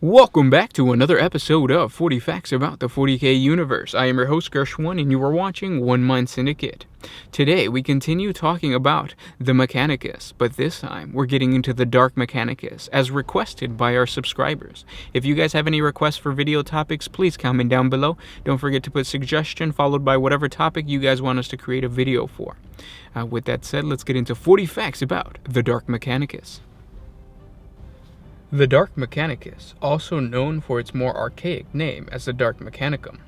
Welcome back to another episode of 40 Facts About the 40k Universe. I am your host Gershwin and you are watching One Mind Syndicate. Today we continue talking about the Mechanicus, but this time we're getting into the Dark Mechanicus as requested by our subscribers. If you guys have any requests for video topics, please comment down below. Don't forget to put suggestion followed by whatever topic you guys want us to create a video for. With that said, let's get into 40 Facts About the Dark Mechanicus. The Dark Mechanicus, also known for its more archaic name as the Dark Mechanicum,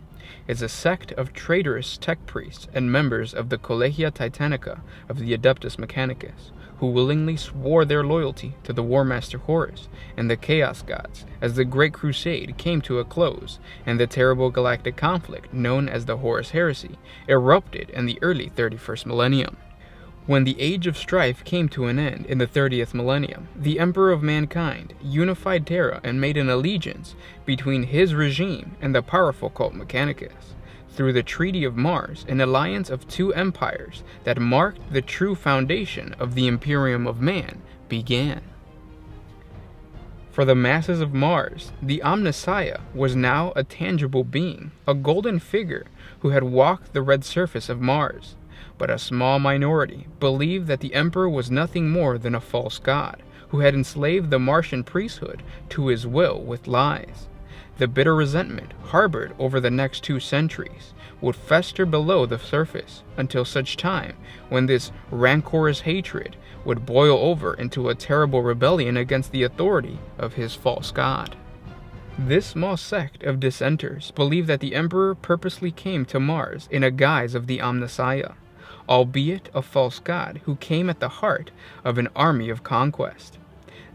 is a sect of traitorous tech priests and members of the Collegia Titanica of the Adeptus Mechanicus, who willingly swore their loyalty to the War Master Horus and the Chaos Gods as the Great Crusade came to a close and the terrible galactic conflict known as the Horus Heresy erupted in the early 31st millennium. When the Age of Strife came to an end in the 30th millennium, the Emperor of Mankind unified Terra and made an allegiance between his regime and the powerful cult Mechanicus. Through the Treaty of Mars, an alliance of two empires that marked the true foundation of the Imperium of Man began. For the masses of Mars, the Omnissiah was now a tangible being, a golden figure who had walked the red surface of Mars. But a small minority believed that the Emperor was nothing more than a false god, who had enslaved the Martian priesthood to his will with lies. The bitter resentment harbored over the next 2 centuries would fester below the surface until such time when this rancorous hatred would boil over into a terrible rebellion against the authority of his false god. This small sect of dissenters believed that the Emperor purposely came to Mars in a guise of the Omnissiah, albeit a false god who came at the heart of an army of conquest.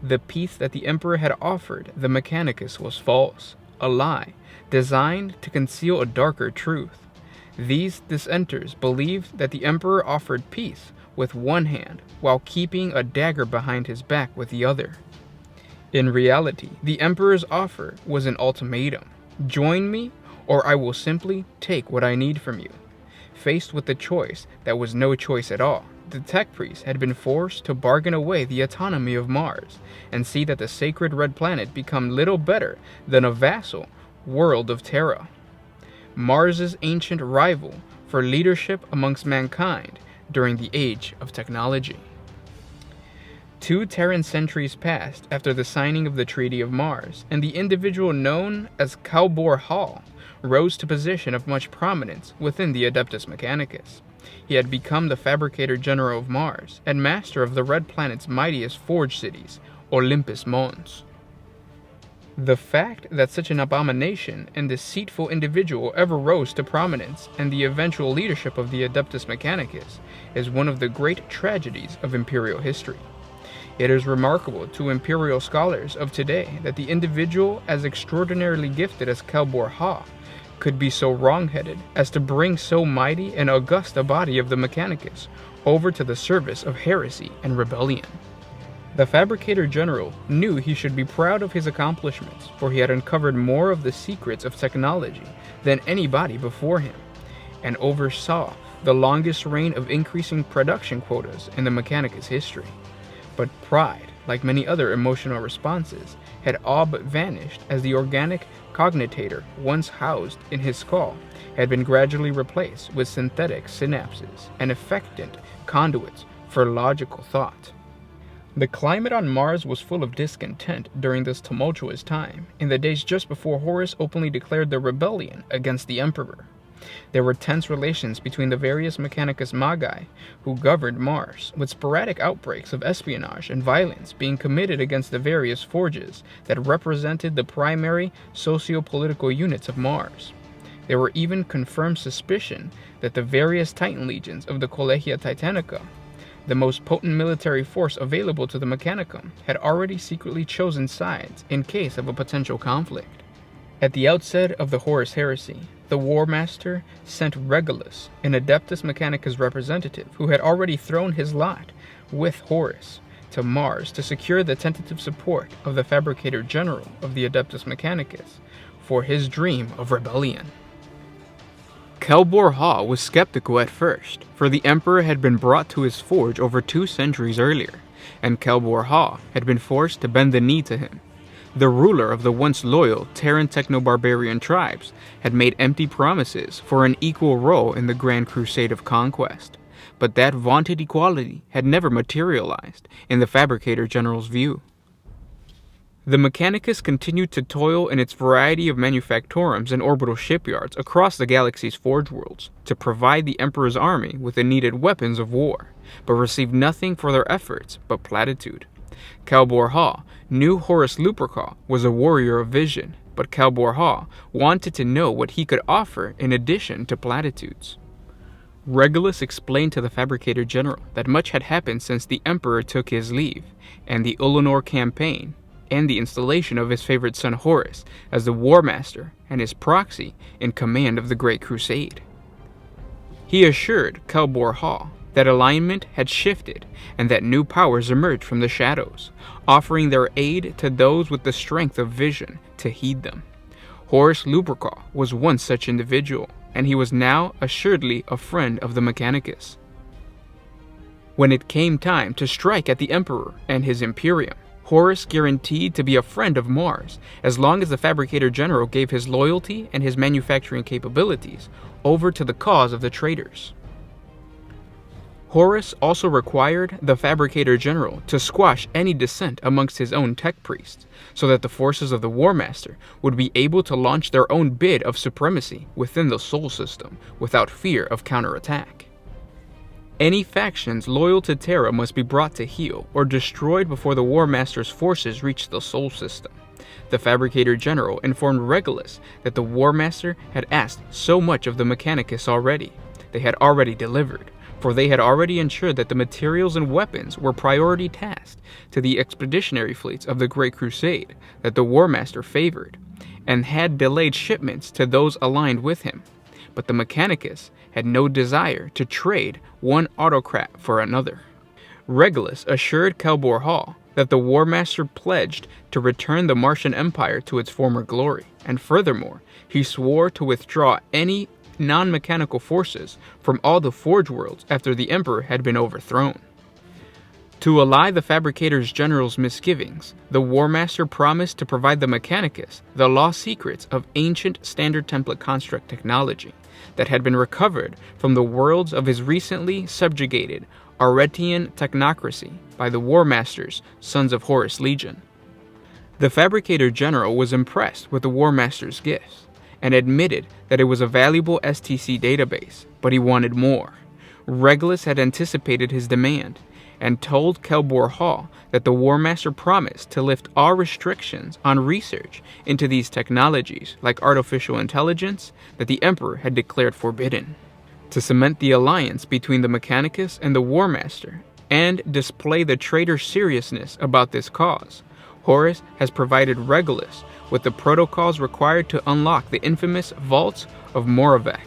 The peace that the Emperor had offered the Mechanicus was false, a lie, designed to conceal a darker truth. These dissenters believed that the Emperor offered peace with one hand while keeping a dagger behind his back with the other. In reality, the Emperor's offer was an ultimatum: join me or I will simply take what I need from you. Faced with the choice that was no choice at all, the tech priests had been forced to bargain away the autonomy of Mars and see that the sacred red planet become little better than a vassal world of Terra, Mars's ancient rival for leadership amongst mankind during the age of technology. 2 Terran centuries passed after the signing of the Treaty of Mars, and the individual known as Kelbor-Hal rose to position of much prominence within the Adeptus Mechanicus. He had become the Fabricator General of Mars and master of the Red Planet's mightiest forge cities, Olympus Mons. The fact that such an abomination and deceitful individual ever rose to prominence and the eventual leadership of the Adeptus Mechanicus is one of the great tragedies of Imperial history. It is remarkable to Imperial scholars of today that the individual as extraordinarily gifted as Kelbor-Hal could be so wrong-headed as to bring so mighty and august a body of the Mechanicus over to the service of heresy and rebellion. The Fabricator General knew he should be proud of his accomplishments, for he had uncovered more of the secrets of technology than anybody before him, and oversaw the longest reign of increasing production quotas in the Mechanicus history. But pride, like many other emotional responses, had all but vanished as the organic cognitator once housed in his skull had been gradually replaced with synthetic synapses and effectant conduits for logical thought. The climate on Mars was full of discontent during this tumultuous time, in the days just before Horus openly declared the rebellion against the Emperor. There were tense relations between the various Mechanicus Magi who governed Mars, with sporadic outbreaks of espionage and violence being committed against the various forges that represented the primary socio-political units of Mars. There were even confirmed suspicion that the various Titan legions of the Collegia Titanica, the most potent military force available to the Mechanicum, had already secretly chosen sides in case of a potential conflict. At the outset of the Horus Heresy, the War Master sent Regulus, an Adeptus Mechanicus representative who had already thrown his lot with Horus, to Mars to secure the tentative support of the Fabricator General of the Adeptus Mechanicus for his dream of rebellion. Kelbor-Hal was skeptical at first, for the Emperor had been brought to his forge over 2 centuries earlier, and Kelbor-Hal had been forced to bend the knee to him. The ruler of the once loyal Terran techno-barbarian tribes had made empty promises for an equal role in the Grand Crusade of Conquest, but that vaunted equality had never materialized in the Fabricator General's view. The Mechanicus continued to toil in its variety of manufactorums and orbital shipyards across the galaxy's forge worlds to provide the Emperor's army with the needed weapons of war, but received nothing for their efforts but platitude. Kelbor-Hal knew Horus Lupercal was a warrior of vision, but Kelbor-Hal wanted to know what he could offer in addition to platitudes. Regulus explained to the Fabricator General that much had happened since the Emperor took his leave, and the Ulanor campaign, and the installation of his favorite son Horus as the War Master and his proxy in command of the Great Crusade. He assured Kelbor-Hal that alignment had shifted and that new powers emerged from the shadows, offering their aid to those with the strength of vision to heed them. Horus Lupercal was one such individual, and he was now assuredly a friend of the Mechanicus. When it came time to strike at the Emperor and his Imperium, Horus guaranteed to be a friend of Mars as long as the Fabricator General gave his loyalty and his manufacturing capabilities over to the cause of the traitors. Horus also required the Fabricator General to squash any dissent amongst his own tech priests, so that the forces of the War Master would be able to launch their own bid of supremacy within the Sol system without fear of counterattack. Any factions loyal to Terra must be brought to heel or destroyed before the War Master's forces reach the Sol system. The Fabricator General informed Regulus that the War Master had asked so much of the Mechanicus already. They had already delivered, for they had already ensured that the materials and weapons were priority tasked to the expeditionary fleets of the Great Crusade that the War Master favored, and had delayed shipments to those aligned with him. But the Mechanicus had no desire to trade one autocrat for another. Regulus assured Kelbor-Hal that the War Master pledged to return the Martian Empire to its former glory, and furthermore, he swore to withdraw any non-mechanical forces from all the Forge worlds after the Emperor had been overthrown. To allay the Fabricator General's misgivings, the War Master promised to provide the Mechanicus the lost secrets of ancient standard template construct technology that had been recovered from the worlds of his recently subjugated Aretian technocracy by the War Master's Sons of Horus Legion. The Fabricator General was impressed with the War Master's gifts, and admitted that it was a valuable STC database, but he wanted more. Regulus had anticipated his demand, and told Kelbor-Hal that the War Master promised to lift all restrictions on research into these technologies, like artificial intelligence, that the Emperor had declared forbidden. To cement the alliance between the Mechanicus and the War Master, and display the traitor's seriousness about this cause, Horus has provided Regulus with the protocols required to unlock the infamous Vaults of Moravec.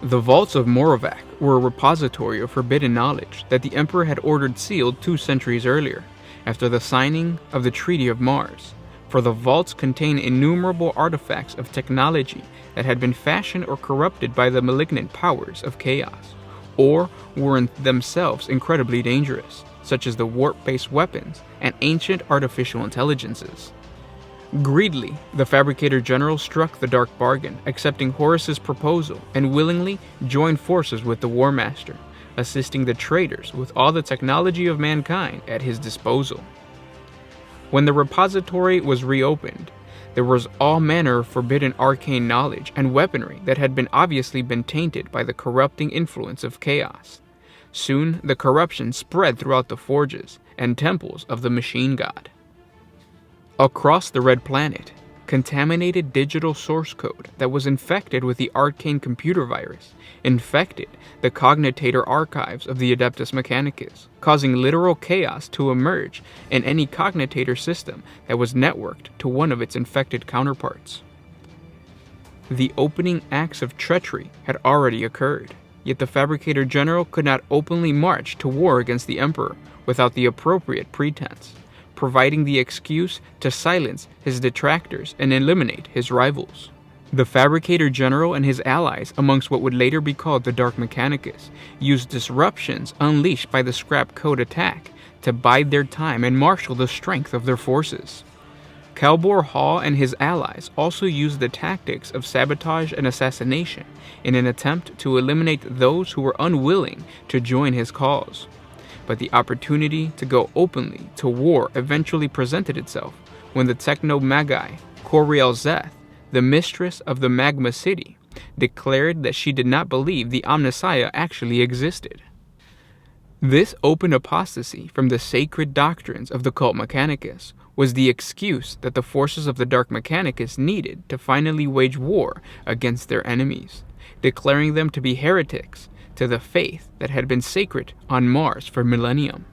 The Vaults of Moravec were a repository of forbidden knowledge that the Emperor had ordered sealed 2 centuries earlier, after the signing of the Treaty of Mars, for the vaults contain innumerable artifacts of technology that had been fashioned or corrupted by the malignant powers of chaos, or were in themselves incredibly dangerous, such as the warp-based weapons and ancient artificial intelligences. Greedily, the Fabricator General struck the dark bargain, accepting Horus's proposal and willingly joined forces with the War Master, assisting the traitors with all the technology of mankind at his disposal. When the repository was reopened, there was all manner of forbidden arcane knowledge and weaponry that had obviously been tainted by the corrupting influence of chaos. Soon, the corruption spread throughout the forges and temples of the Machine God. Across the Red Planet, contaminated digital source code that was infected with the arcane computer virus infected the cognitator archives of the Adeptus Mechanicus, causing literal chaos to emerge in any cognitator system that was networked to one of its infected counterparts. The opening acts of treachery had already occurred, yet the Fabricator General could not openly march to war against the Emperor without the appropriate pretense, providing the excuse to silence his detractors and eliminate his rivals. The Fabricator General and his allies, amongst what would later be called the Dark Mechanicus, used disruptions unleashed by the scrap code attack to bide their time and marshal the strength of their forces. Kelbor-Hal and his allies also used the tactics of sabotage and assassination in an attempt to eliminate those who were unwilling to join his cause. But the opportunity to go openly to war eventually presented itself when the techno-magi, Coriel-Zeth, the mistress of the Magma City, declared that she did not believe the Omnissiah actually existed. This open apostasy from the sacred doctrines of the cult Mechanicus was the excuse that the forces of the Dark Mechanicus needed to finally wage war against their enemies, declaring them to be heretics to the faith that had been sacred on Mars for millennium.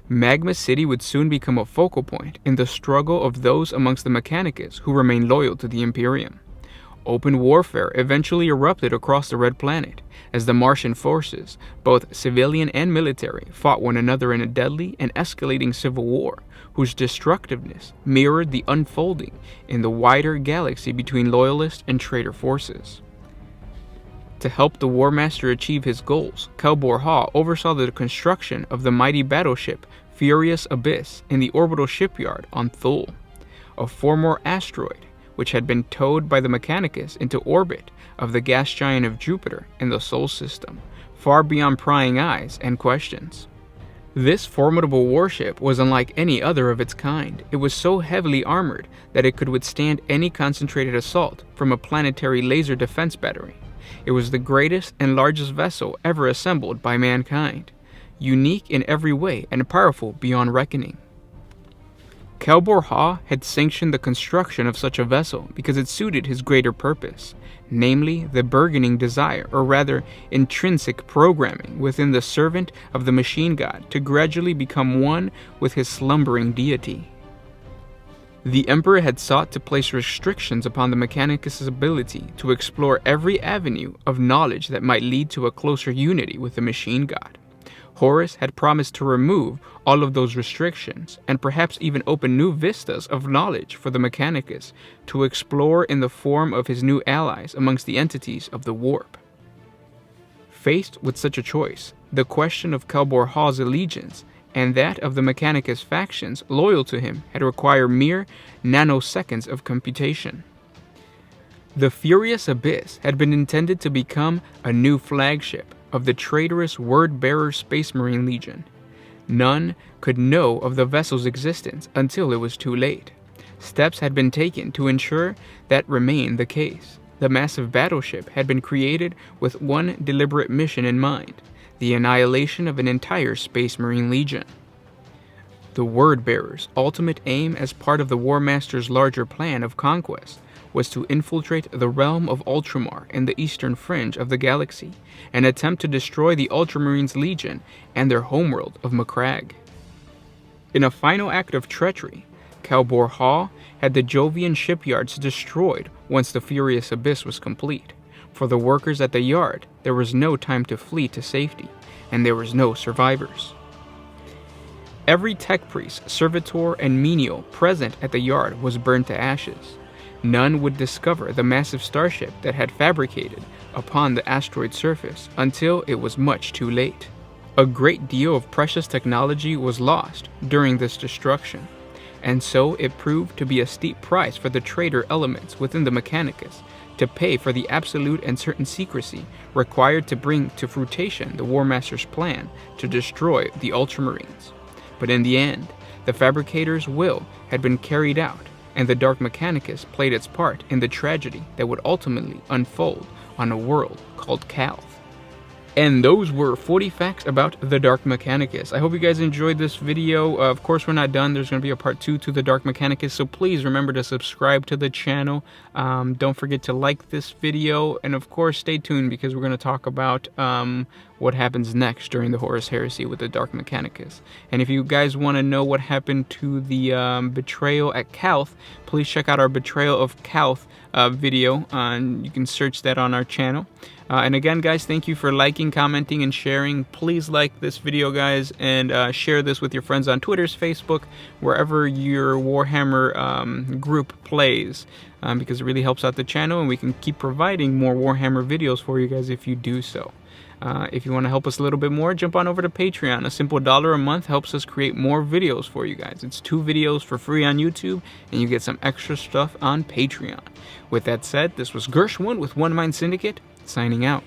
Magma City would soon become a focal point in the struggle of those amongst the Mechanicus who remained loyal to the Imperium. Open warfare eventually erupted across the Red Planet as the Martian forces, both civilian and military, fought one another in a deadly and escalating civil war whose destructiveness mirrored the unfolding in the wider galaxy between loyalist and traitor forces. To help the War Master achieve his goals, Kelbor-Hal oversaw the construction of the mighty battleship Furious Abyss in the orbital shipyard on Thule, a Formor asteroid which had been towed by the Mechanicus into orbit of the gas giant of Jupiter in the Sol system, far beyond prying eyes and questions. This formidable warship was unlike any other of its kind. It was so heavily armored that it could withstand any concentrated assault from a planetary laser defense battery. It was the greatest and largest vessel ever assembled by mankind, unique in every way and powerful beyond reckoning. Kelbor-Hal had sanctioned the construction of such a vessel because it suited his greater purpose, namely the burgeoning desire, or rather intrinsic programming within the servant of the machine god to gradually become one with his slumbering deity. The Emperor had sought to place restrictions upon the Mechanicus' ability to explore every avenue of knowledge that might lead to a closer unity with the machine god. Horus had promised to remove all of those restrictions and perhaps even open new vistas of knowledge for the Mechanicus to explore in the form of his new allies amongst the entities of the warp. Faced with such a choice, the question of Kelbor-Hal's allegiance and that of the Mechanicus factions loyal to him had required mere nanoseconds of computation. The Furious Abyss had been intended to become a new flagship of the traitorous word-bearer Space Marine Legion. None could know of the vessel's existence until it was too late. Steps had been taken to ensure that remained the case. The massive battleship had been created with one deliberate mission in mind: the annihilation of an entire Space Marine Legion. The Word-Bearer's ultimate aim as part of the War Master's larger plan of conquest was to infiltrate the realm of Ultramar in the eastern fringe of the galaxy and attempt to destroy the Ultramarines Legion and their homeworld of Macragge. In a final act of treachery, Kelbor-Hal had the Jovian shipyards destroyed once the Furious Abyss was complete. For the workers at the yard, there was no time to flee to safety, and there was no survivors. Every tech priest, servitor, and menial present at the yard was burned to ashes. None would discover the massive starship that had fabricated upon the asteroid's surface until it was much too late. A great deal of precious technology was lost during this destruction, and so it proved to be a steep price for the traitor elements within the Mechanicus to pay for the absolute and certain secrecy required to bring to fruition the War Master's plan to destroy the Ultramarines. But in the end, the fabricator's will had been carried out, and the Dark Mechanicus played its part in the tragedy that would ultimately unfold on a world called Calth. And those were 40 facts about the Dark Mechanicus. I hope you guys enjoyed this video. Of course, we're not done. There's going to be a part 2 to the Dark Mechanicus, so please remember to subscribe to the channel. Don't forget to like this video, and of course, stay tuned because we're going to talk about what happens next during the Horus Heresy with the Dark Mechanicus. And if you guys want to know what happened to the betrayal at Calth, please check out our Betrayal of Calth video. You can search that on our channel. And again, guys, thank you for liking, commenting, and sharing. Please like this video, guys, and share this with your friends on Twitter, Facebook, wherever your Warhammer group plays, because it really helps out the channel, and we can keep providing more Warhammer videos for you guys if you do so. If you want to help us a little bit more, jump on over to Patreon. A simple $1 a month helps us create more videos for you guys. It's 2 videos for free on YouTube, and you get some extra stuff on Patreon. With that said, this was Gershwin with One Mind Syndicate, signing out.